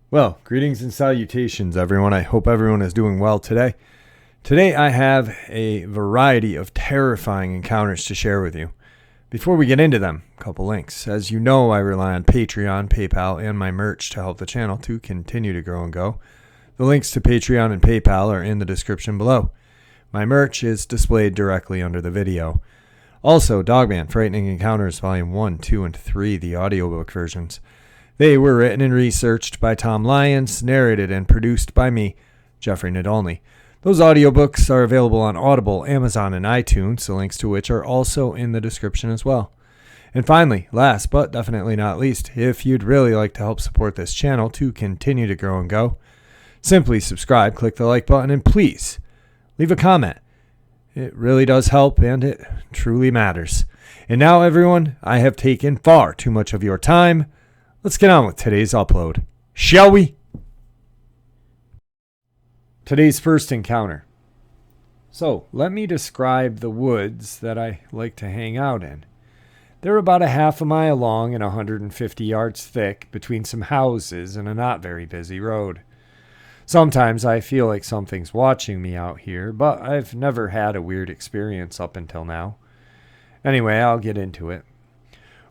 Well, greetings and salutations, everyone. I hope everyone is doing well today. Today, I have a variety of terrifying encounters to share with you. Before we get into them, a couple links. As you know, I rely on Patreon, PayPal, and my merch to help the channel to continue to grow and go. The links to Patreon and PayPal are in the description below. My merch is displayed directly under the video. Also, Dogman, Frightening Encounters, Volume 1, 2, and 3, the audiobook versions. They were written and researched by Tom Lyons, narrated and produced by me, Jeffrey Nadolny. Those audiobooks are available on Audible, Amazon, and iTunes, the links to which are also in the description as well. And finally, last but definitely not least, if you'd really like to help support this channel to continue to grow and go, simply subscribe, click the like button, and please leave a comment. It really does help, and it truly matters. And now, everyone, I have taken far too much of your time. Let's get on with today's upload, shall we? Today's first encounter. So, let me describe the woods that I like to hang out in. They're about a half a mile long and 150 yards thick between some houses and a not very busy road. Sometimes I feel like something's watching me out here, but I've never had a weird experience up until now. Anyway, I'll get into it.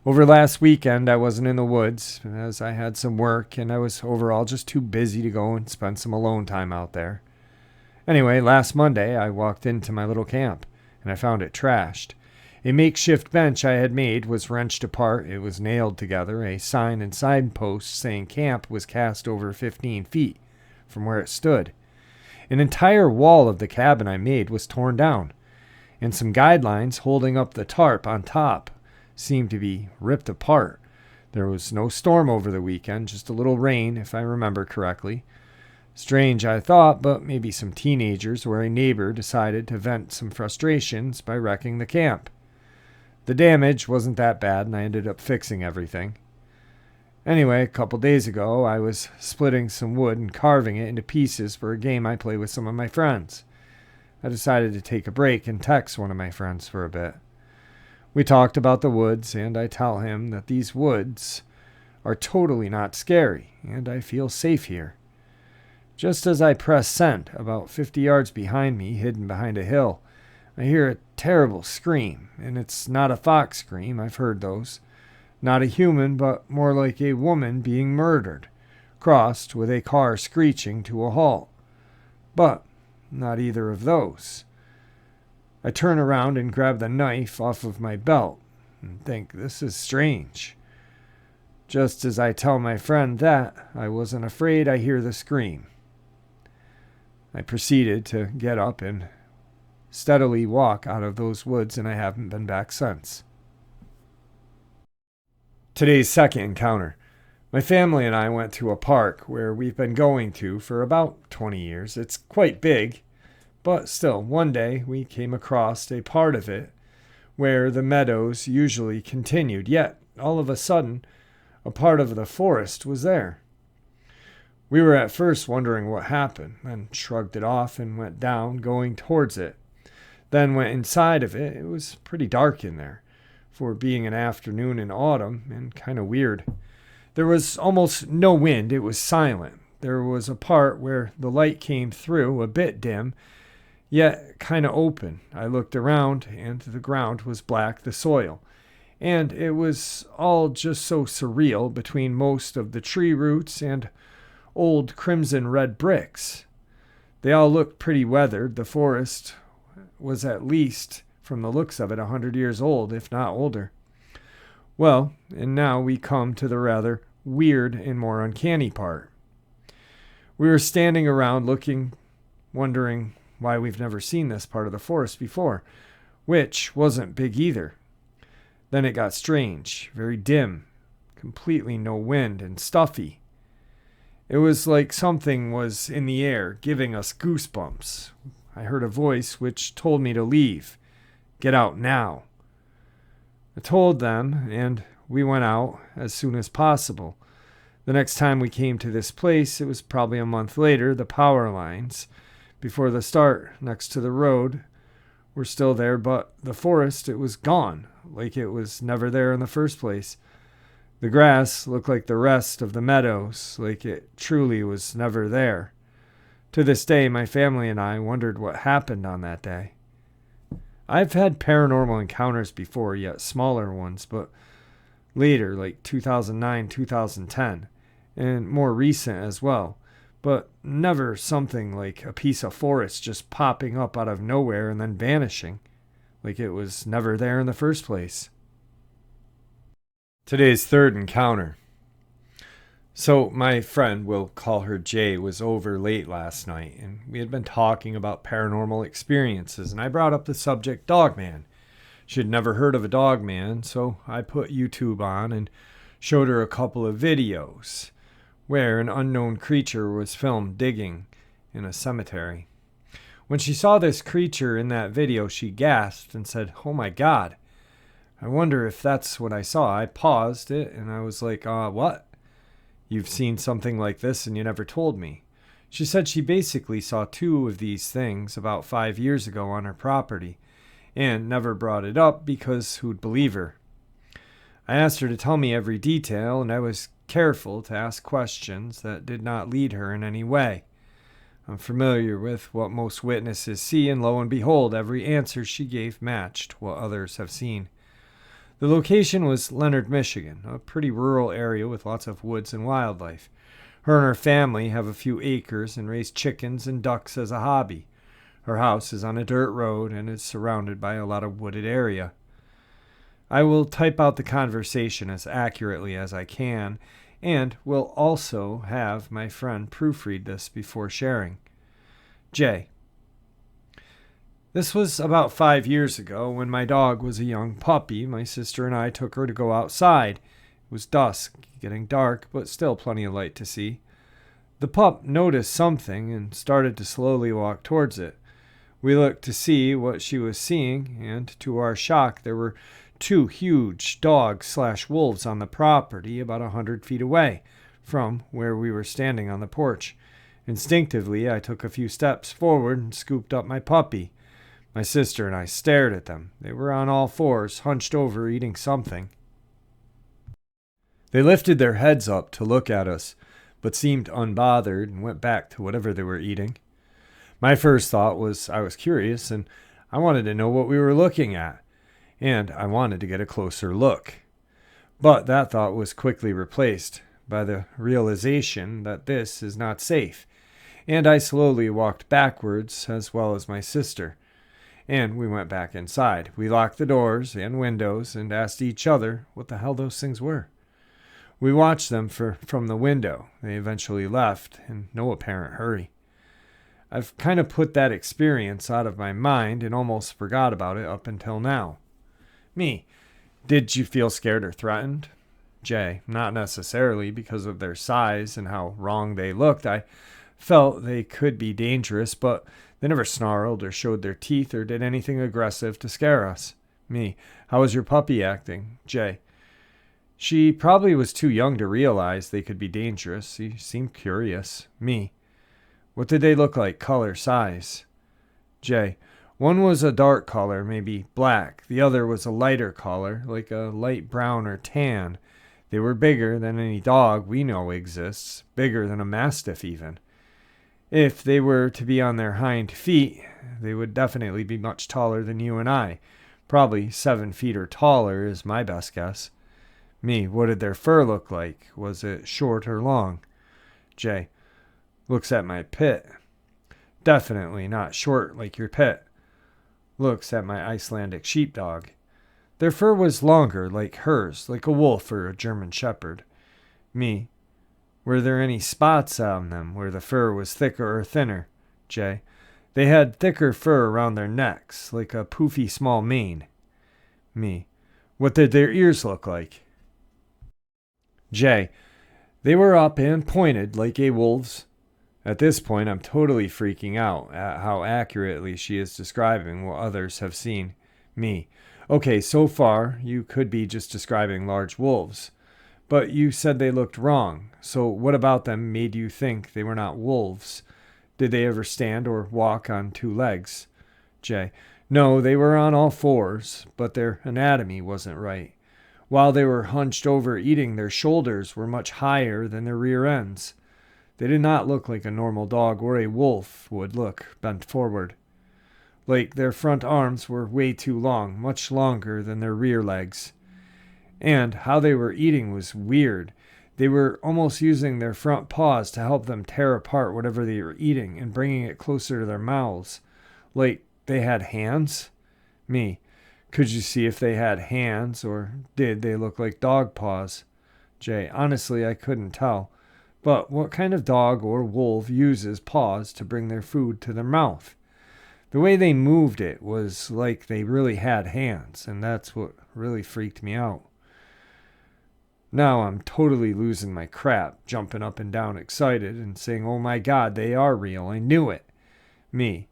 Over last weekend, I wasn't in the woods, as I had some work, and I was overall just too busy to go and spend some alone time out there. Anyway, last Monday, I walked into my little camp, and I found it trashed. A makeshift bench I had made was wrenched apart, it was nailed together, a sign and signpost saying camp was cast over 15 feet from where it stood. An entire wall of the cabin I made was torn down, and some guidelines holding up the tarp on top seemed to be ripped apart. There was no storm over the weekend, just a little rain, if I remember correctly. Strange, I thought, but maybe some teenagers or a neighbor decided to vent some frustrations by wrecking the camp. The damage wasn't that bad, and I ended up fixing everything. Anyway, a couple days ago, I was splitting some wood and carving it into pieces for a game I play with some of my friends. I decided to take a break and text one of my friends for a bit. We talked about the woods, and I tell him that these woods are totally not scary, and I feel safe here. Just as I press send, about 50 yards behind me, hidden behind a hill, I hear a terrible scream, and it's not a fox scream, I've heard those. Not a human, but more like a woman being murdered, crossed with a car screeching to a halt. But not either of those. I turn around and grab the knife off of my belt and think, this is strange. Just as I tell my friend that, I wasn't afraid, I hear the scream. I proceeded to get up and steadily walk out of those woods, and I haven't been back since. Today's second encounter. My family and I went to a park where we've been going to for about 20 years. It's quite big. But still, one day we came across a part of it where the meadows usually continued, yet all of a sudden a part of the forest was there. We were at first wondering what happened, then shrugged it off and went down, going towards it. Then went inside of it. It was pretty dark in there, for being an afternoon in autumn, and kind of weird. There was almost no wind, it was silent. There was a part where the light came through, a bit dim, yet kind of open. I looked around, and the ground was black, the soil. And it was all just so surreal between most of the tree roots and old crimson-red bricks. They all looked pretty weathered. The forest was at least, from the looks of it, 100 years old, if not older. Well, and now we come to the rather weird and more uncanny part. We were standing around looking, wondering why we've never seen this part of the forest before, which wasn't big either. Then it got strange, very dim, completely no wind, and stuffy. It was like something was in the air, giving us goosebumps. I heard a voice which told me to leave. Get out now. I told them, and we went out as soon as possible. The next time we came to this place, it was probably a month later, the power lines, before the start next to the road, were still there, but the forest, it was gone, like it was never there in the first place. The grass looked like the rest of the meadows, like it truly was never there. To this day, my family and I wondered what happened on that day. I've had paranormal encounters before, yet smaller ones, but later, like 2009, 2010, and more recent as well, but never something like a piece of forest just popping up out of nowhere and then vanishing, like it was never there in the first place. Today's third encounter. So my friend, we'll call her Jay, was over late last night, and we had been talking about paranormal experiences, and I brought up the subject Dogman. She had never heard of a Dogman, so I put YouTube on and showed her a couple of videos where an unknown creature was filmed digging in a cemetery. When she saw this creature in that video, she gasped and said, "Oh my God, I wonder if that's what I saw." I paused it and I was like, what? You've seen something like this and you never told me. She said she basically saw two of these things about 5 years ago on her property and never brought it up because who'd believe her? I asked her to tell me every detail, and I was careful to ask questions that did not lead her in any way. I'm familiar with what most witnesses see, and lo and behold, every answer she gave matched what others have seen. The location was Leonard, Michigan, a pretty rural area with lots of woods and wildlife. Her and her family have a few acres and raise chickens and ducks as a hobby. Her house is on a dirt road and is surrounded by a lot of wooded area. I will type out the conversation as accurately as I can, and will also have my friend proofread this before sharing. Jay. This was about 5 years ago when my dog was a young puppy. My sister and I took her to go outside. It was dusk, getting dark, but still plenty of light to see. The pup noticed something and started to slowly walk towards it. We looked to see what she was seeing, and to our shock, there were two huge dogs/wolves on the property about 100 feet away from where we were standing on the porch. Instinctively, I took a few steps forward and scooped up my puppy. My sister and I stared at them. They were on all fours, hunched over, eating something. They lifted their heads up to look at us, but seemed unbothered and went back to whatever they were eating. My first thought was I was curious, and I wanted to know what we were looking at, and I wanted to get a closer look. But that thought was quickly replaced by the realization that this is not safe, and I slowly walked backwards as well as my sister. And we went back inside. We locked the doors and windows and asked each other what the hell those things were. We watched them from the window. They eventually left in no apparent hurry. I've kind of put that experience out of my mind and almost forgot about it up until now. Me. Did you feel scared or threatened? Jay. Not necessarily because of their size and how wrong they looked. I felt they could be dangerous, but they never snarled or showed their teeth or did anything aggressive to scare us. Me. How was your puppy acting? Jay. She probably was too young to realize they could be dangerous. She seemed curious. Me. What did they look like? Color, size? Jay. One was a dark color, maybe black. The other was a lighter color, like a light brown or tan. They were bigger than any dog we know exists, bigger than a mastiff even. If they were to be on their hind feet, they would definitely be much taller than you and I. Probably 7 feet or taller is my best guess. Me. What did their fur look like? Was it short or long? Jay. Looks at my pit. Definitely not short like your pit. Looks at my Icelandic sheepdog. Their fur was longer, like hers, like a wolf or a German shepherd. Me. Were there any spots on them where the fur was thicker or thinner? Jay. They had thicker fur around their necks, like a poofy small mane. Me. What did their ears look like? Jay. They were up and pointed like a wolf's. At this point, I'm totally freaking out at how accurately she is describing what others have seen. Me. Okay, so far, you could be just describing large wolves. But you said they looked wrong. So what about them made you think they were not wolves? Did they ever stand or walk on two legs? Jay. No, they were on all fours, but their anatomy wasn't right. While they were hunched over eating, their shoulders were much higher than their rear ends. They did not look like a normal dog or a wolf would look bent forward. Like their front arms were way too long, much longer than their rear legs. And how they were eating was weird. They were almost using their front paws to help them tear apart whatever they were eating and bringing it closer to their mouths. Like they had hands? Me. Could you see if they had hands, or did they look like dog paws? Jay. Honestly, I couldn't tell. But what kind of dog or wolf uses paws to bring their food to their mouth? The way they moved it was like they really had hands, and that's what really freaked me out. Now I'm totally losing my crap, jumping up and down excited and saying, "Oh my God, they are real. I knew it." Me.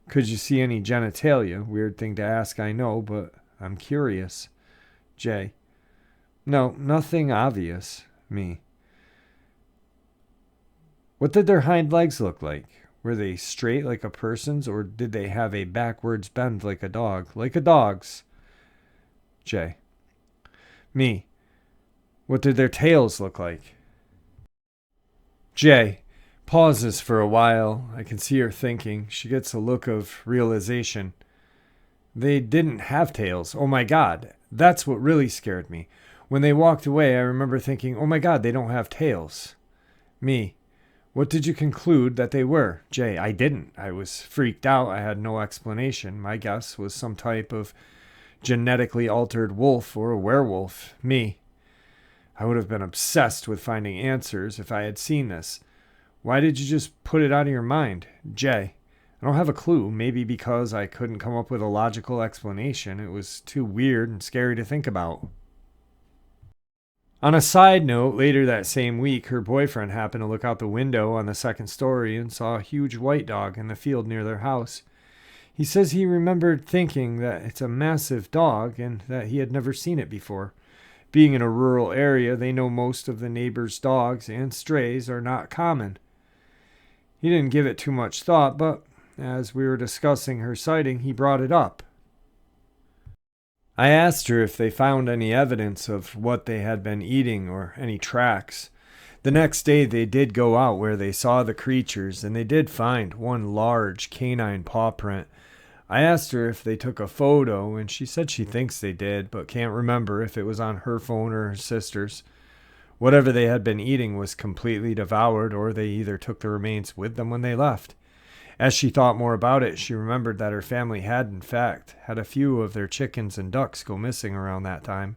Could you see any genitalia? Weird thing to ask, I know, but I'm curious. Jay. No, nothing obvious. Me. What did their hind legs look like? Were they straight like a person's, or did they have a backwards bend like a dog? Like a dog's. Jay. Me. What did their tails look like? Jay pauses for a while. I can see her thinking. She gets a look of realization. They didn't have tails. Oh my God. That's what really scared me. When they walked away, I remember thinking, oh my God, they don't have tails. Me. What did you conclude that they were? Jay. I didn't. I was freaked out. I had no explanation. My guess was some type of genetically altered wolf or a werewolf. Me. I would have been obsessed with finding answers if I had seen this. Why did you just put it out of your mind? Jay. I don't have a clue. Maybe because I couldn't come up with a logical explanation. It was too weird and scary to think about. On a side note, later that same week, her boyfriend happened to look out the window on the second story and saw a huge white dog in the field near their house. He says he remembered thinking that it's a massive dog and that he had never seen it before. Being in a rural area, they know most of the neighbors' dogs and strays are not common. He didn't give it too much thought, but as we were discussing her sighting, he brought it up. I asked her if they found any evidence of what they had been eating or any tracks. The next day they did go out where they saw the creatures, and they did find one large canine paw print. I asked her if they took a photo, and she said she thinks they did, but can't remember if it was on her phone or her sister's. Whatever they had been eating was completely devoured, or they either took the remains with them when they left. As she thought more about it, she remembered that her family had, in fact, had a few of their chickens and ducks go missing around that time.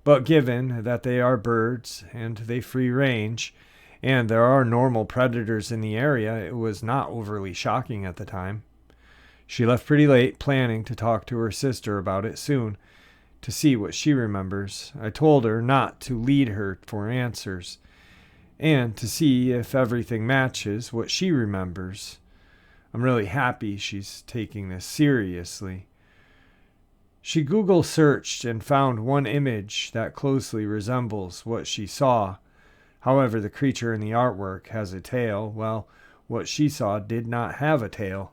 But given that they are birds, and they free range, and there are normal predators in the area, it was not overly shocking at the time. She left pretty late, planning to talk to her sister about it soon, to see what she remembers. I told her not to lead her for answers, and to see if everything matches what she remembers. I'm really happy she's taking this seriously. She Google searched and found one image that closely resembles what she saw. However, the creature in the artwork has a tail. Well, what she saw did not have a tail.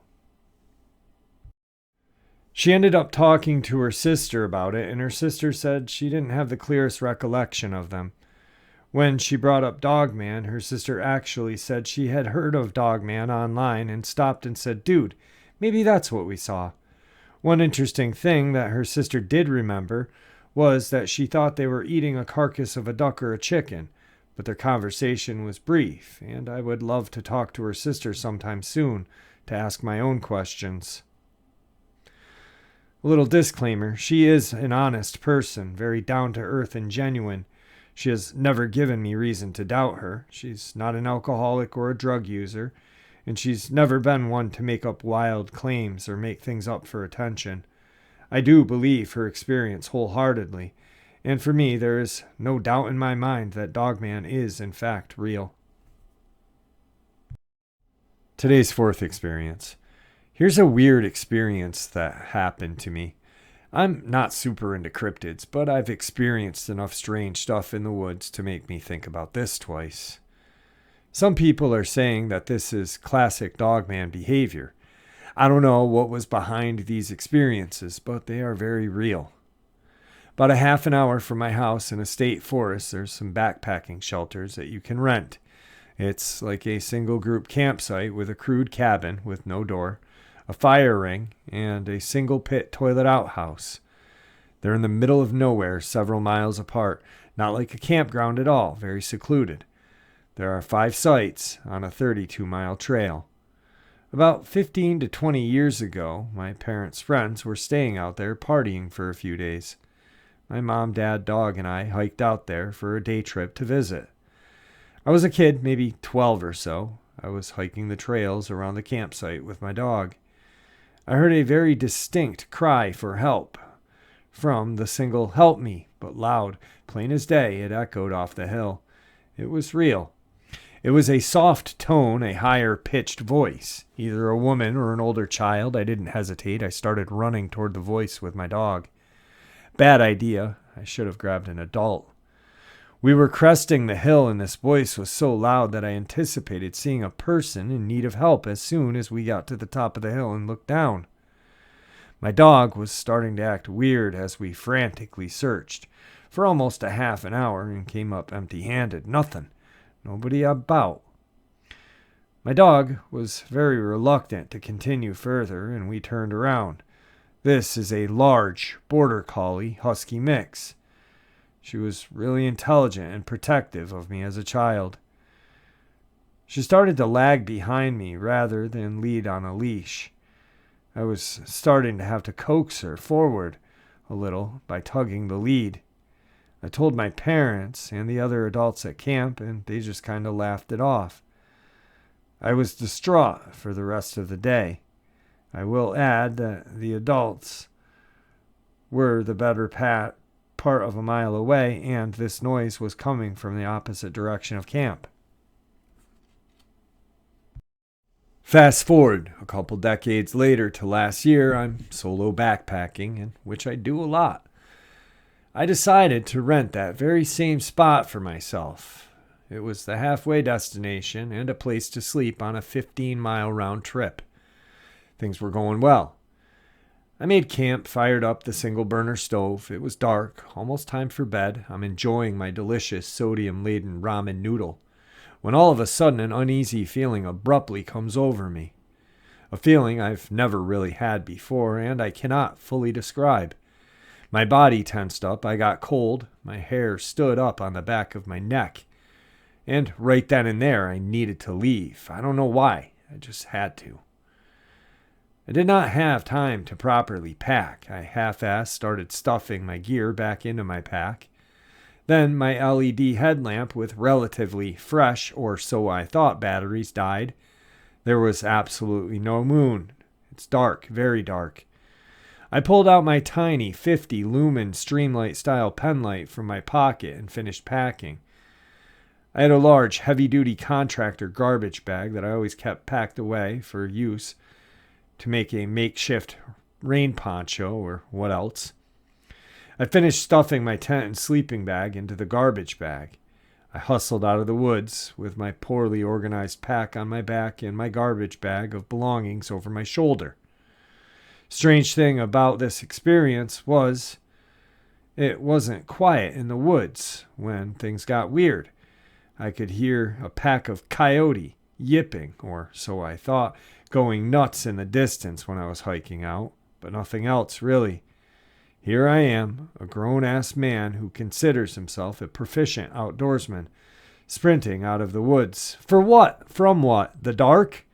She ended up talking to her sister about it, and her sister said she didn't have the clearest recollection of them. When she brought up Dogman, her sister actually said she had heard of Dogman online and stopped and said, "Dude, maybe that's what we saw." One interesting thing that her sister did remember was that she thought they were eating a carcass of a duck or a chicken, but their conversation was brief, and I would love to talk to her sister sometime soon to ask my own questions. A little disclaimer, she is an honest person, very down-to-earth and genuine. She has never given me reason to doubt her. She's not an alcoholic or a drug user, and she's never been one to make up wild claims or make things up for attention. I do believe her experience wholeheartedly, and for me there is no doubt in my mind that Dogman is in fact real. Today's fourth experience. Here's a weird experience that happened to me. I'm not super into cryptids, but I've experienced enough strange stuff in the woods to make me think about this twice. Some people are saying that this is classic Dogman behavior. I don't know what was behind these experiences, but they are very real. About a half an hour from my house in a state forest, there's some backpacking shelters that you can rent. It's like a single group campsite with a crude cabin with no door, a fire ring, and a single pit toilet outhouse. They're in the middle of nowhere, several miles apart, not like a campground at all, very secluded. There are 5 sites on a 32-mile trail. About 15 to 20 years ago, my parents' friends were staying out there partying for a few days. My mom, dad, dog, and I hiked out there for a day trip to visit. I was a kid, maybe 12 or so. I was hiking the trails around the campsite with my dog. I heard a very distinct cry for help. From the single "help me," but loud, plain as day, it echoed off the hill. It was real. It was a soft tone, a higher pitched voice. Either a woman or an older child. I didn't hesitate. I started running toward the voice with my dog. Bad idea. I should have grabbed an adult. We were cresting the hill, and this voice was so loud that I anticipated seeing a person in need of help as soon as we got to the top of the hill and looked down. My dog was starting to act weird as we frantically searched for almost a half an hour and came up empty-handed. Nothing. Nobody about. My dog was very reluctant to continue further, and we turned around. This is a large border collie husky mix. She was really intelligent and protective of me as a child. She started to lag behind me rather than lead on a leash. I was starting to have to coax her forward a little by tugging the lead. I told my parents and the other adults at camp, and they just kind of laughed it off. I was distraught for the rest of the day. I will add that the adults were the better part of a mile away, and this noise was coming from the opposite direction of camp. Fast forward a couple decades later to last year, I'm solo backpacking, in which I do a lot. I decided to rent that very same spot for myself. It was the halfway destination and a place to sleep on a 15-mile round trip. Things were going well. I made camp, fired up the single burner stove. It was dark, almost time for bed. I'm enjoying my delicious sodium-laden ramen noodle, when all of a sudden an uneasy feeling abruptly comes over me. A feeling I've never really had before, and I cannot fully describe. My body tensed up, I got cold, my hair stood up on the back of my neck. And right then and there, I needed to leave. I don't know why, I just had to. I did not have time to properly pack. I half-assed started stuffing my gear back into my pack. Then my LED headlamp with relatively fresh, or so I thought, batteries died. There was absolutely no moon. It's dark, very dark. I pulled out my tiny 50 lumen Streamlight style pen light from my pocket and finished packing. I had a large heavy-duty contractor garbage bag that I always kept packed away for use to make a makeshift rain poncho or what else. I finished stuffing my tent and sleeping bag into the garbage bag. I hustled out of the woods with my poorly organized pack on my back and my garbage bag of belongings over my shoulder. Strange thing about this experience was it wasn't quiet in the woods when things got weird. I could hear a pack of coyote yipping, or so I thought, going nuts in the distance when I was hiking out, but nothing else really. Here I am, a grown-ass man who considers himself a proficient outdoorsman, sprinting out of the woods. For what? From what? The dark?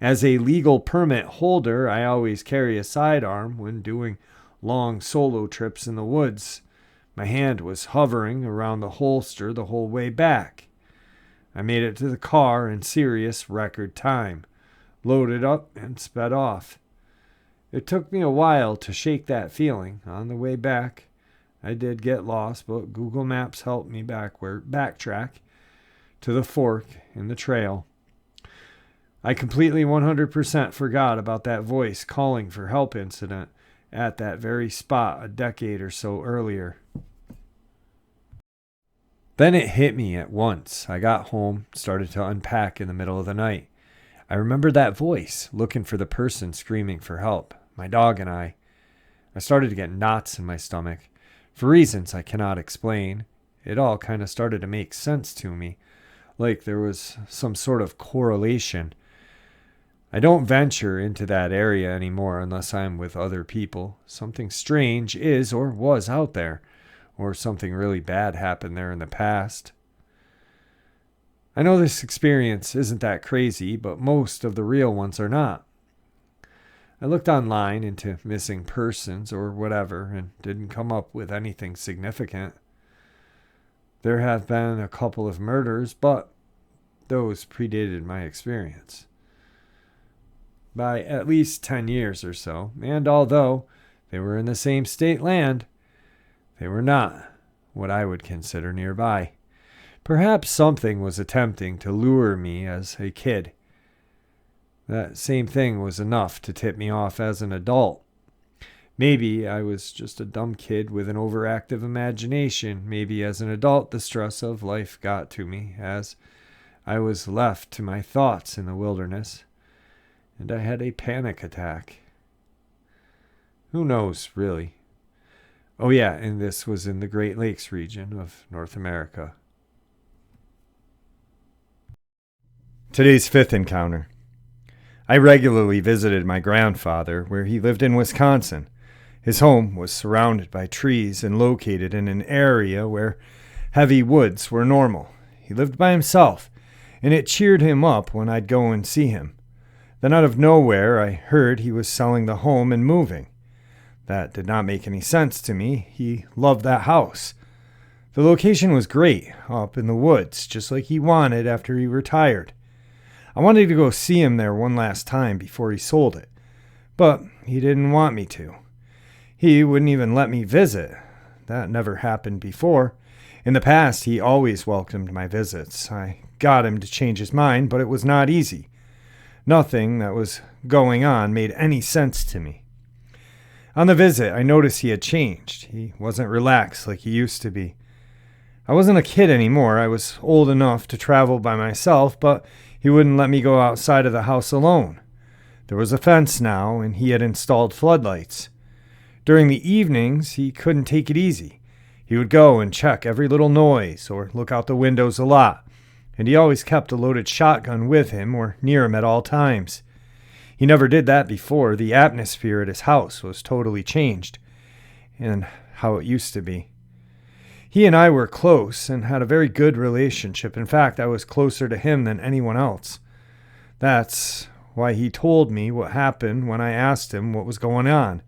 As a legal permit holder, I always carry a sidearm when doing long solo trips in the woods. My hand was hovering around the holster the whole way back. I made it to the car in serious record time, loaded up, and sped off. It took me a while to shake that feeling. On the way back, I did get lost, but Google Maps helped me backtrack to the fork in the trail. I completely 100% forgot about that voice calling for help incident at that very spot a decade or so earlier. Then it hit me at once. I got home, started to unpack in the middle of the night. I remember that voice, looking for the person screaming for help. My dog and I started to get knots in my stomach. For reasons I cannot explain, it all kind of started to make sense to me, like there was some sort of correlation. I don't venture into that area anymore unless I'm with other people. Something strange is or was out there, or something really bad happened there in the past. I know this experience isn't that crazy, but most of the real ones are not. I looked online into missing persons or whatever and didn't come up with anything significant. There have been a couple of murders, but those predated my experience by at least 10 years or so, and although they were in the same state land, they were not what I would consider nearby. Perhaps something was attempting to lure me as a kid. That same thing was enough to tip me off as an adult. Maybe I was just a dumb kid with an overactive imagination. Maybe as an adult the stress of life got to me as I was left to my thoughts in the wilderness, and I had a panic attack. Who knows, really? Oh yeah, and this was in the Great Lakes region of North America. Today's fifth encounter. I regularly visited my grandfather where he lived in Wisconsin. His home was surrounded by trees and located in an area where heavy woods were normal. He lived by himself, and it cheered him up when I'd go and see him. Then out of nowhere, I heard he was selling the home and moving. That did not make any sense to me. He loved that house. The location was great, up in the woods, just like he wanted after he retired. I wanted to go see him there one last time before he sold it, but he didn't want me to. He wouldn't even let me visit. That never happened before. In the past, he always welcomed my visits. I got him to change his mind, but it was not easy. Nothing that was going on made any sense to me. On the visit, I noticed he had changed. He wasn't relaxed like he used to be. I wasn't a kid anymore. I was old enough to travel by myself, but he wouldn't let me go outside of the house alone. There was a fence now, and he had installed floodlights. During the evenings, he couldn't take it easy. He would go and check every little noise or look out the windows a lot, and he always kept a loaded shotgun with him or near him at all times. He never did that before. The atmosphere at his house was totally changed, and how it used to be. He and I were close and had a very good relationship. In fact, I was closer to him than anyone else. That's why he told me what happened when I asked him what was going on.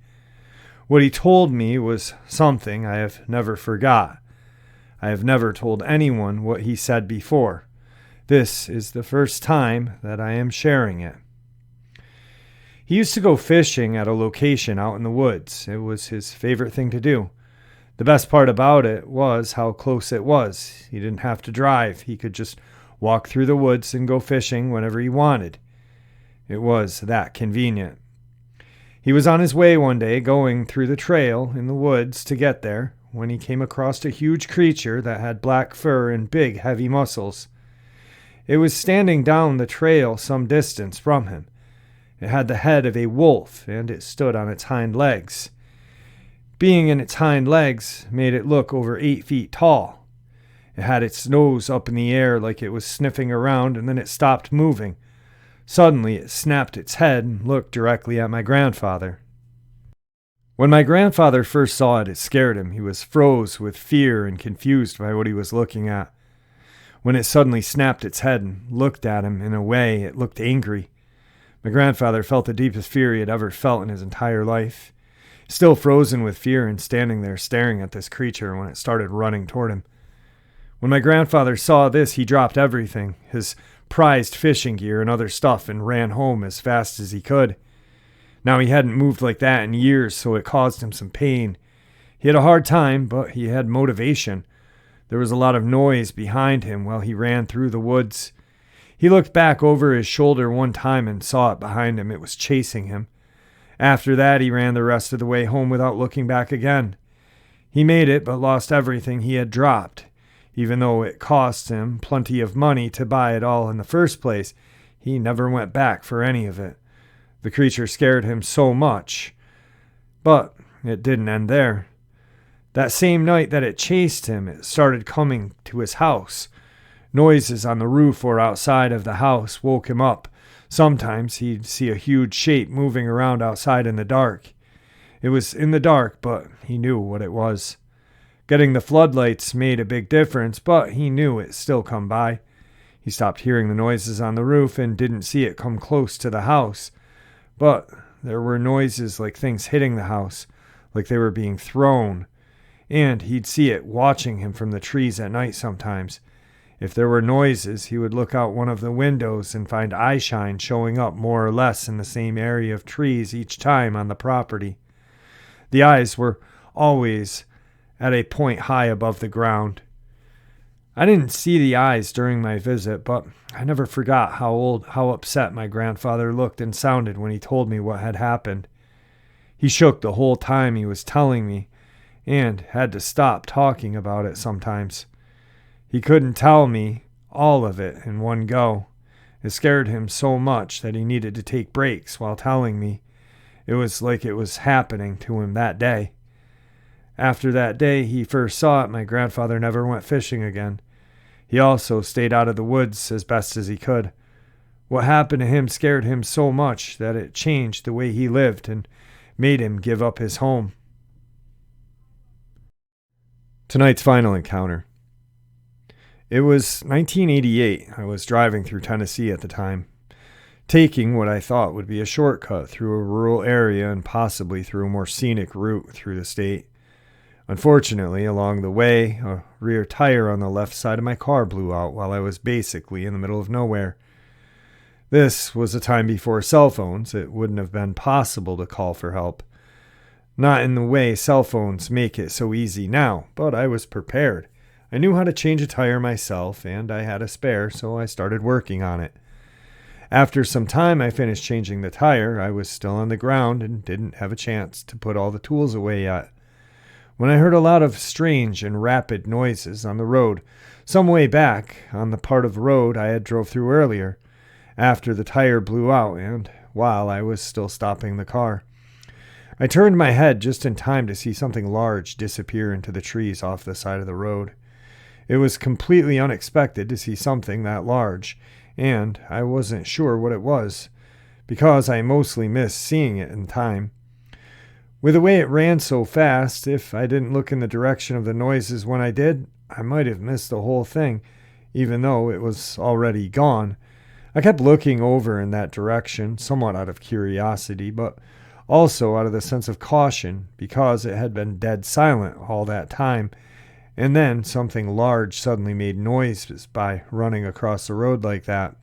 What he told me was something I have never forgot. I have never told anyone what he said before. This is the first time that I am sharing it. He used to go fishing at a location out in the woods. It was his favorite thing to do. The best part about it was how close it was. He didn't have to drive. He could just walk through the woods and go fishing whenever he wanted. It was that convenient. He was on his way one day going through the trail in the woods to get there when he came across a huge creature that had black fur and big, heavy muscles. It was standing down the trail some distance from him. It had the head of a wolf, and it stood on its hind legs. Being in its hind legs made it look over 8 feet tall. It had its nose up in the air like it was sniffing around, and then it stopped moving. Suddenly it snapped its head and looked directly at my grandfather. When my grandfather first saw it, it scared him. He was froze with fear and confused by what he was looking at. When it suddenly snapped its head and looked at him in a way, it looked angry. My grandfather felt the deepest fear he had ever felt in his entire life. Still frozen with fear and standing there staring at this creature when it started running toward him. When my grandfather saw this, he dropped everything, his prized fishing gear and other stuff, and ran home as fast as he could. Now he hadn't moved like that in years, so it caused him some pain. He had a hard time, but he had motivation. There was a lot of noise behind him while he ran through the woods. He looked back over his shoulder one time and saw it behind him. It was chasing him. After that, he ran the rest of the way home without looking back again. He made it, but lost everything he had dropped. Even though it cost him plenty of money to buy it all in the first place, he never went back for any of it. The creature scared him so much. But it didn't end there. That same night that it chased him, it started coming to his house. Noises on the roof or outside of the house woke him up. Sometimes he'd see a huge shape moving around outside in the dark. It was in the dark, but he knew what it was. Getting the floodlights made a big difference, but he knew it still come by. He stopped hearing the noises on the roof and didn't see it come close to the house. But there were noises like things hitting the house, like they were being thrown. And he'd see it watching him from the trees at night sometimes. If there were noises, he would look out one of the windows and find eye shine showing up more or less in the same area of trees each time on the property. The eyes were always at a point high above the ground. I didn't see the eyes during my visit, but I never forgot how upset my grandfather looked and sounded when he told me what had happened. He shook the whole time he was telling me and had to stop talking about it sometimes. He couldn't tell me all of it in one go. It scared him so much that he needed to take breaks while telling me. It was like it was happening to him that day. After that day he first saw it, my grandfather never went fishing again. He also stayed out of the woods as best as he could. What happened to him scared him so much that it changed the way he lived and made him give up his home. Tonight's final encounter. It was 1988. I was driving through Tennessee at the time, taking what I thought would be a shortcut through a rural area and possibly through a more scenic route through the state. Unfortunately, along the way, a rear tire on the left side of my car blew out while I was basically in the middle of nowhere. This was a time before cell phones. It wouldn't have been possible to call for help. Not in the way cell phones make it so easy now, but I was prepared. I knew how to change a tire myself, and I had a spare, so I started working on it. After some time I finished changing the tire. I was still on the ground and didn't have a chance to put all the tools away yet, when I heard a lot of strange and rapid noises on the road, some way back on the part of the road I had drove through earlier, after the tire blew out and while I was still stopping the car. I turned my head just in time to see something large disappear into the trees off the side of the road. It was completely unexpected to see something that large, and I wasn't sure what it was, because I mostly missed seeing it in time. With the way it ran so fast, if I didn't look in the direction of the noises when I did, I might have missed the whole thing, even though it was already gone. I kept looking over in that direction, somewhat out of curiosity, but also out of the sense of caution, because it had been dead silent all that time, and then something large suddenly made noises by running across the road like that.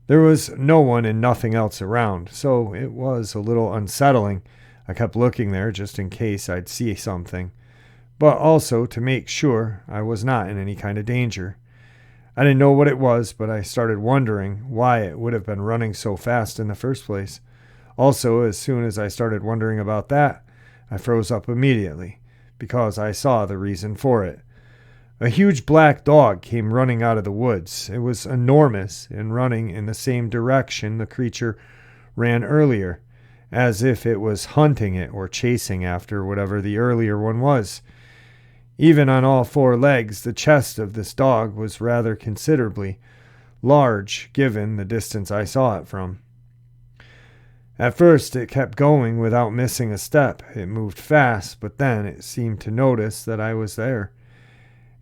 There was no one and nothing else around, so it was a little unsettling. I kept looking there just in case I'd see something, but also to make sure I was not in any kind of danger. I didn't know what it was, but I started wondering why it would have been running so fast in the first place. Also, as soon as I started wondering about that, I froze up immediately, because I saw the reason for it. A huge black dog came running out of the woods. It was enormous and running in the same direction the creature ran earlier, as if it was hunting it or chasing after whatever the earlier one was. Even on all four legs, the chest of this dog was rather considerably large, given the distance I saw it from. At first it kept going without missing a step. It moved fast, but then it seemed to notice that I was there,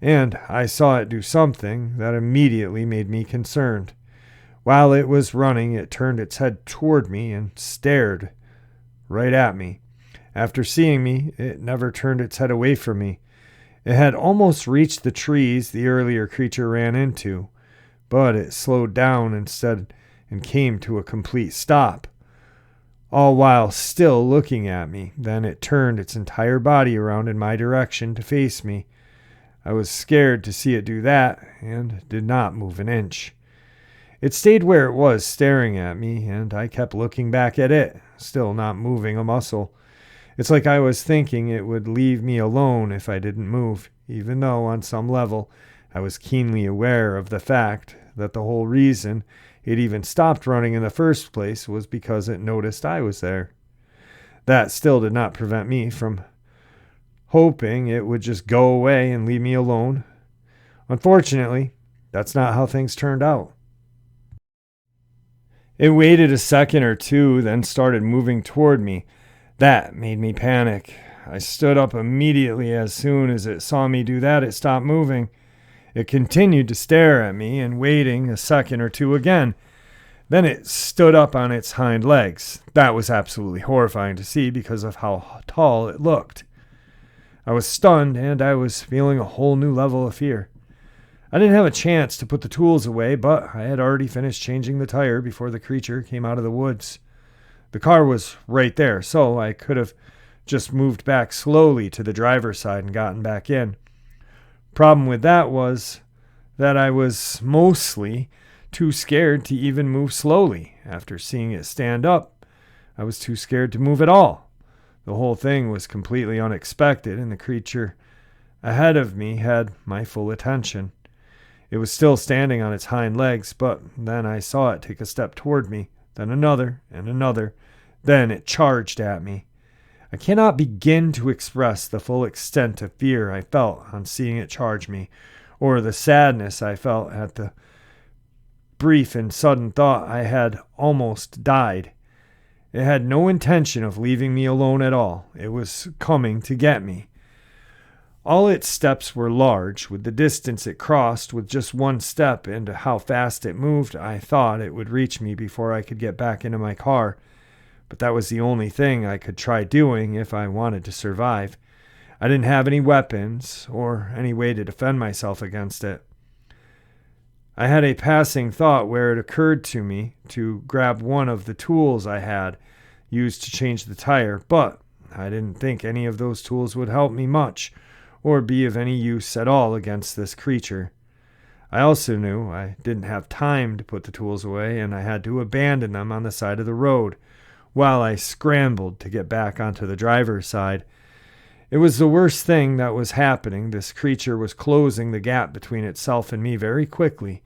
and I saw it do something that immediately made me concerned. While it was running, it turned its head toward me and stared right at me. After seeing me, it never turned its head away from me. It had almost reached the trees the earlier creature ran into, but it slowed down instead and came to a complete stop, all while still looking at me. Then it turned its entire body around in my direction to face me. I was scared to see it do that and did not move an inch. It stayed where it was, staring at me, and I kept looking back at it, still not moving a muscle. It's like I was thinking it would leave me alone if I didn't move, even though on some level I was keenly aware of the fact that the whole reason it even stopped running in the first place was because it noticed I was there. That still did not prevent me from hoping it would just go away and leave me alone. Unfortunately, that's not how things turned out. It waited a second or two, then started moving toward me. That made me panic. I stood up immediately. As soon as it saw me do that, it stopped moving. It continued to stare at me and waiting a second or two again. Then it stood up on its hind legs. That was absolutely horrifying to see because of how tall it looked. I was stunned, and I was feeling a whole new level of fear. I didn't have a chance to put the tools away, but I had already finished changing the tire before the creature came out of the woods. The car was right there, so I could have just moved back slowly to the driver's side and gotten back in. Problem with that was that I was mostly too scared to even move slowly. After seeing it stand up, I was too scared to move at all. The whole thing was completely unexpected, and the creature ahead of me had my full attention. It was still standing on its hind legs, but then I saw it take a step toward me, then another and another. Then it charged at me. I cannot begin to express the full extent of fear I felt on seeing it charge me, or the sadness I felt at the brief and sudden thought I had almost died. It had no intention of leaving me alone at all. It was coming to get me. All its steps were large. With the distance it crossed with just one step and how fast it moved, I thought it would reach me before I could get back into my car. But that was the only thing I could try doing if I wanted to survive. I didn't have any weapons or any way to defend myself against it. I had a passing thought where it occurred to me to grab one of the tools I had used to change the tire, but I didn't think any of those tools would help me much or be of any use at all against this creature. I also knew I didn't have time to put the tools away, and I had to abandon them on the side of the road while I scrambled to get back onto the driver's side. It was the worst thing that was happening. This creature was closing the gap between itself and me very quickly.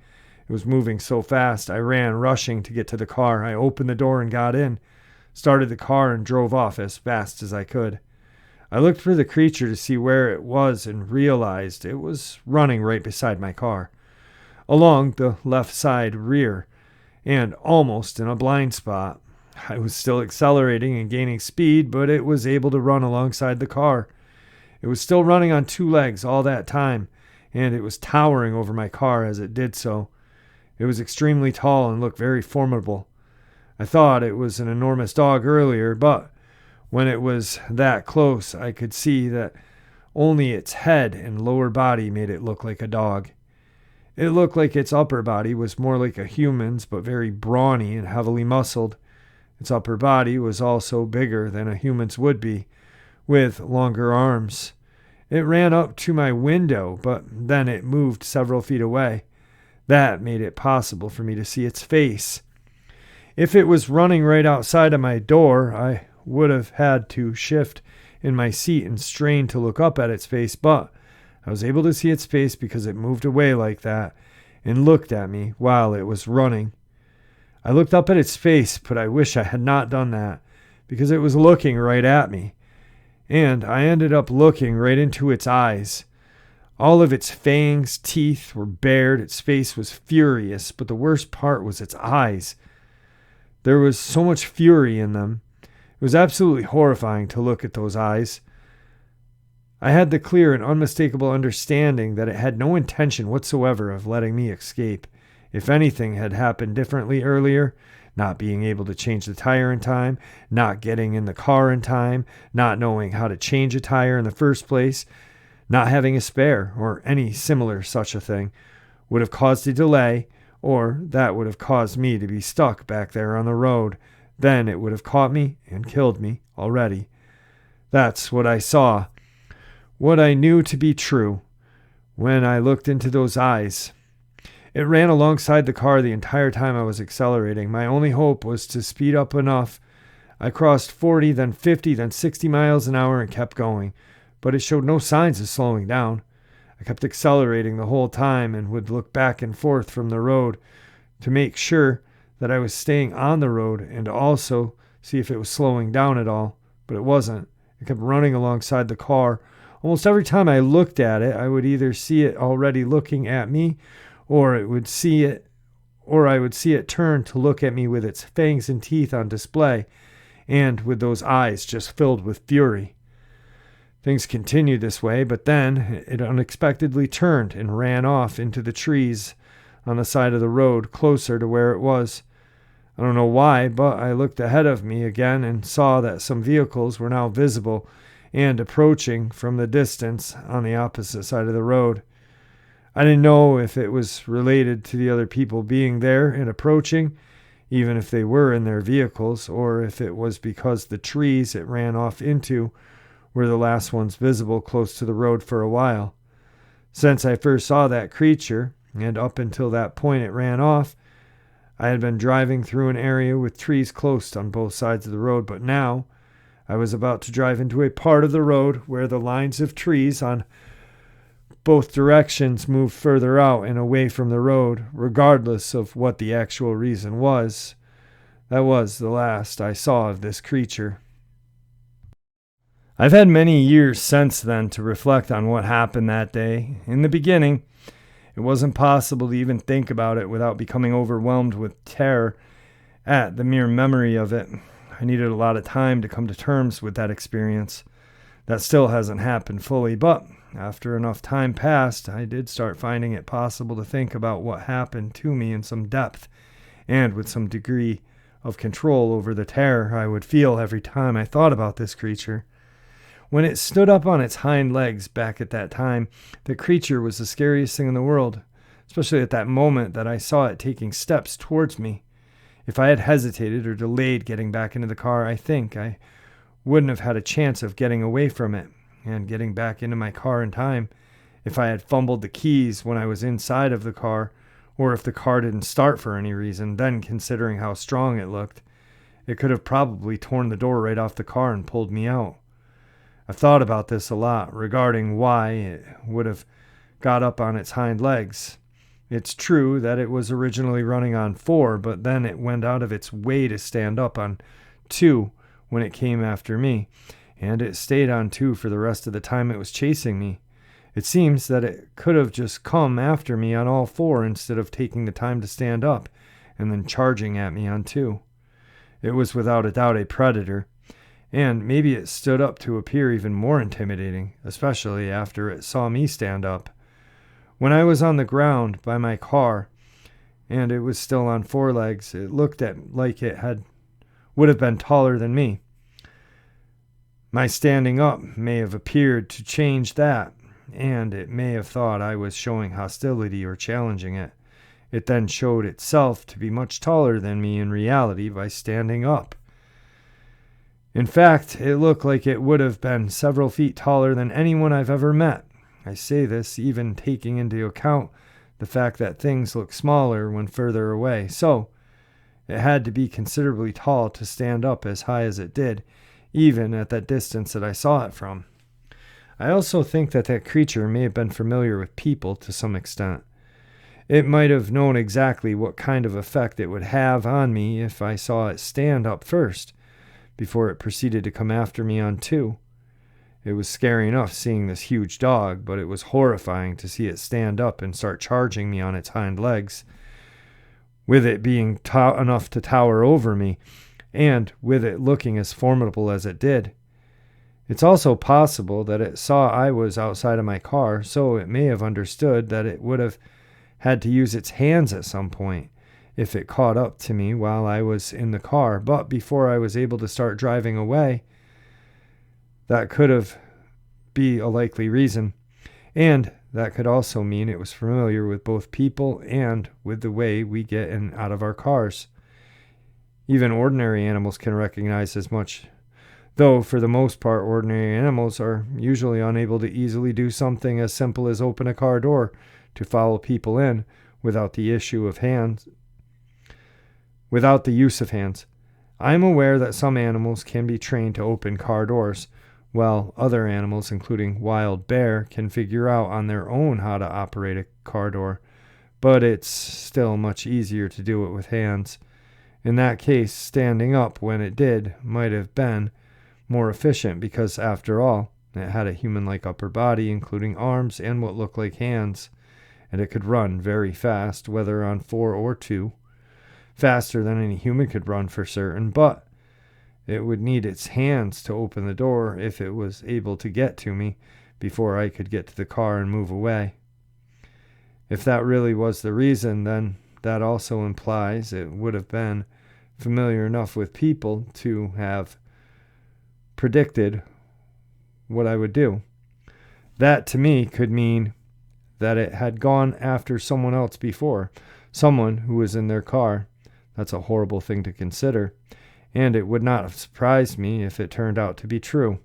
It was moving so fast, I ran, rushing to get to the car. I opened the door and got in, started the car, and drove off as fast as I could. I looked for the creature to see where it was and realized it was running right beside my car, along the left side rear, and almost in a blind spot. I was still accelerating and gaining speed, but it was able to run alongside the car. It was still running on two legs all that time, and it was towering over my car as it did so. It was extremely tall and looked very formidable. I thought it was an enormous dog earlier, but when it was that close, I could see that only its head and lower body made it look like a dog. It looked like its upper body was more like a human's, but very brawny and heavily muscled. Its upper body was also bigger than a human's would be, with longer arms. It ran up to my window, but then it moved several feet away. That made it possible for me to see its face. If it was running right outside of my door, I would have had to shift in my seat and strain to look up at its face, but I was able to see its face because it moved away like that and looked at me while it was running. I looked up at its face, but I wish I had not done that because it was looking right at me. And I ended up looking right into its eyes. All of its fangs, teeth were bared. Its face was furious, but the worst part was its eyes. There was so much fury in them. It was absolutely horrifying to look at those eyes. I had the clear and unmistakable understanding that it had no intention whatsoever of letting me escape. If anything had happened differently earlier, not being able to change the tire in time, not getting in the car in time, not knowing how to change a tire in the first place, not having a spare, or any similar such a thing, would have caused a delay, or that would have caused me to be stuck back there on the road. Then it would have caught me and killed me already. That's what I saw, what I knew to be true when I looked into those eyes. It ran alongside the car the entire time I was accelerating. My only hope was to speed up enough. I crossed 40, then 50, then 60 miles an hour and kept going, but it showed no signs of slowing down. I kept accelerating the whole time and would look back and forth from the road to make sure that I was staying on the road and to also see if it was slowing down at all, but it wasn't. It kept running alongside the car. Almost every time I looked at it, I would either see it already looking at me, or I would see it turn to look at me with its fangs and teeth on display, and with those eyes just filled with fury. Things continued this way, but then it unexpectedly turned and ran off into the trees on the side of the road closer to where it was. I don't know why, but I looked ahead of me again and saw that some vehicles were now visible and approaching from the distance on the opposite side of the road. I didn't know if it was related to the other people being there and approaching, even if they were in their vehicles, or if it was because the trees it ran off into were the last ones visible close to the road for a while. Since I first saw that creature, and up until that point it ran off, I had been driving through an area with trees close on both sides of the road, but now I was about to drive into a part of the road where the lines of trees on both directions moved further out and away from the road, regardless of what the actual reason was. That was the last I saw of this creature. I've had many years since then to reflect on what happened that day. In the beginning, it wasn't possible to even think about it without becoming overwhelmed with terror at the mere memory of it. I needed a lot of time to come to terms with that experience. That still hasn't happened fully, but after enough time passed, I did start finding it possible to think about what happened to me in some depth and with some degree of control over the terror I would feel every time I thought about this creature. When it stood up on its hind legs back at that time, the creature was the scariest thing in the world, especially at that moment that I saw it taking steps towards me. If I had hesitated or delayed getting back into the car, I think I wouldn't have had a chance of getting away from it and getting back into my car in time. If I had fumbled the keys when I was inside of the car, or if the car didn't start for any reason, then considering how strong it looked, it could have probably torn the door right off the car and pulled me out. I've thought about this a lot regarding why it would have got up on its hind legs. It's true that it was originally running on 4, but then it went out of its way to stand up on 2 when it came after me, and it stayed on 2 for the rest of the time it was chasing me. It seems that it could have just come after me on all 4 instead of taking the time to stand up and then charging at me on 2. It was without a doubt a predator, and maybe it stood up to appear even more intimidating, especially after it saw me stand up. When I was on the ground by my car, and it was still on 4 legs, it looked like it would have been taller than me. My standing up may have appeared to change that, and it may have thought I was showing hostility or challenging it. It then showed itself to be much taller than me in reality by standing up. In fact, it looked like it would have been several feet taller than anyone I've ever met. I say this even taking into account the fact that things look smaller when further away. So, it had to be considerably tall to stand up as high as it did, even at that distance that I saw it from. I also think that creature may have been familiar with people to some extent. It might have known exactly what kind of effect it would have on me if I saw it stand up first, before it proceeded to come after me on 2. It was scary enough seeing this huge dog, but it was horrifying to see it stand up and start charging me on its hind legs, with it being enough to tower over me, and with it looking as formidable as it did. It's also possible that it saw I was outside of my car, so it may have understood that it would have had to use its hands at some point if it caught up to me while I was in the car, but before I was able to start driving away. That could have been a likely reason, and that could also mean it was familiar with both people and with the way we get in and out of our cars. Even ordinary animals can recognize as much, though for the most part ordinary animals are usually unable to easily do something as simple as open a car door to follow people in without the use of hands. I am aware that some animals can be trained to open car doors, while other animals, including wild bear, can figure out on their own how to operate a car door, but it's still much easier to do it with hands. In that case, standing up when it did might have been more efficient because, after all, it had a human-like upper body, including arms and what looked like hands, and it could run very fast, whether on four or two, faster than any human could run for certain, but it would need its hands to open the door if it was able to get to me before I could get to the car and move away. If that really was the reason, then that also implies it would have been familiar enough with people to have predicted what I would do. That, to me, could mean that it had gone after someone else before, someone who was in their car. That's a horrible thing to consider, and it would not have surprised me if it turned out to be true,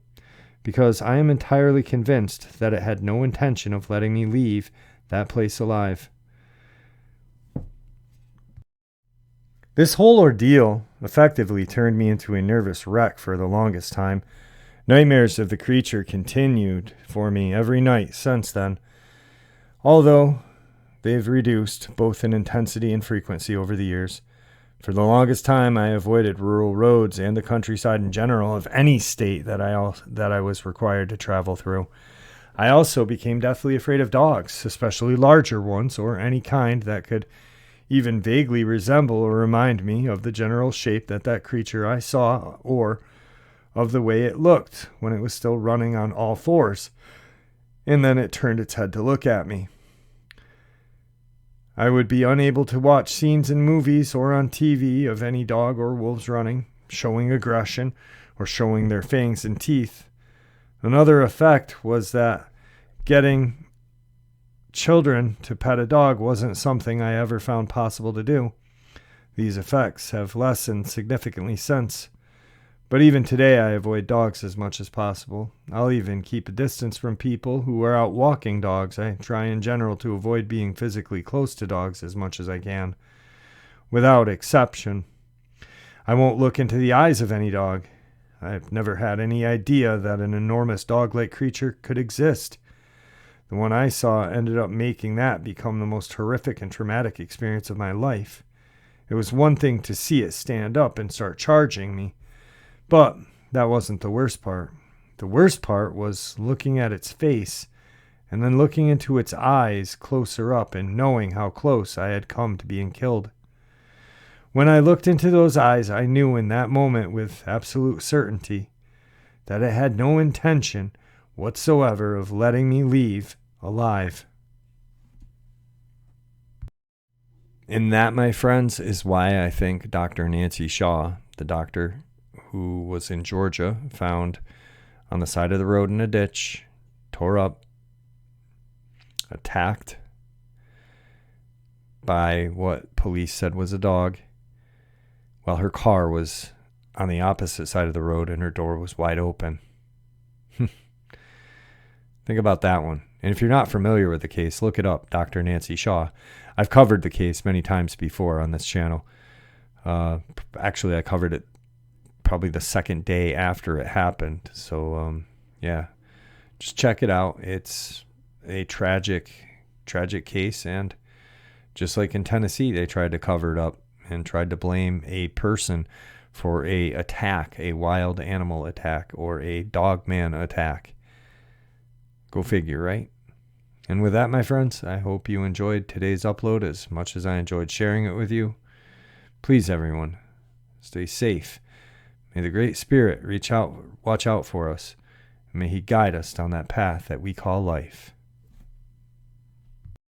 because I am entirely convinced that it had no intention of letting me leave that place alive. This whole ordeal effectively turned me into a nervous wreck for the longest time. Nightmares of the creature continued for me every night since then, although they've reduced both in intensity and frequency over the years. For the longest time, I avoided rural roads and the countryside in general of any state that I was required to travel through. I also became deathly afraid of dogs, especially larger ones, or any kind that could even vaguely resemble or remind me of the general shape that creature I saw, or of the way it looked when it was still running on all fours, and then it turned its head to look at me. I would be unable to watch scenes in movies or on TV of any dog or wolves running, showing aggression, or showing their fangs and teeth. Another effect was that getting children to pet a dog wasn't something I ever found possible to do. These effects have lessened significantly since. But even today, I avoid dogs as much as possible. I'll even keep a distance from people who are out walking dogs. I try in general to avoid being physically close to dogs as much as I can, without exception. I won't look into the eyes of any dog. I've never had any idea that an enormous dog-like creature could exist. The one I saw ended up making that become the most horrific and traumatic experience of my life. It was one thing to see it stand up and start charging me, but that wasn't the worst part. The worst part was looking at its face and then looking into its eyes closer up and knowing how close I had come to being killed. When I looked into those eyes, I knew in that moment with absolute certainty that it had no intention whatsoever of letting me leave alive. And that, my friends, is why I think Dr. Nancy Shaw, the doctor who was in Georgia, found on the side of the road in a ditch, tore up, attacked by what police said was a dog, while her car was on the opposite side of the road and her door was wide open. Think about that one. And if you're not familiar with the case, look it up, Dr. Nancy Shaw. I've covered the case many times before on this channel. Actually, I covered it probably the second day after it happened. So, yeah, just check it out. It's a tragic case. And just like in Tennessee, they tried to cover it up and tried to blame a person for a attack, a wild animal attack, or a Dogman attack. Go figure, right? And with that, my friends, I hope you enjoyed today's upload as much as I enjoyed sharing it with you. Please, everyone, stay safe. May the Great Spirit watch out for us. And may He guide us down that path that we call life.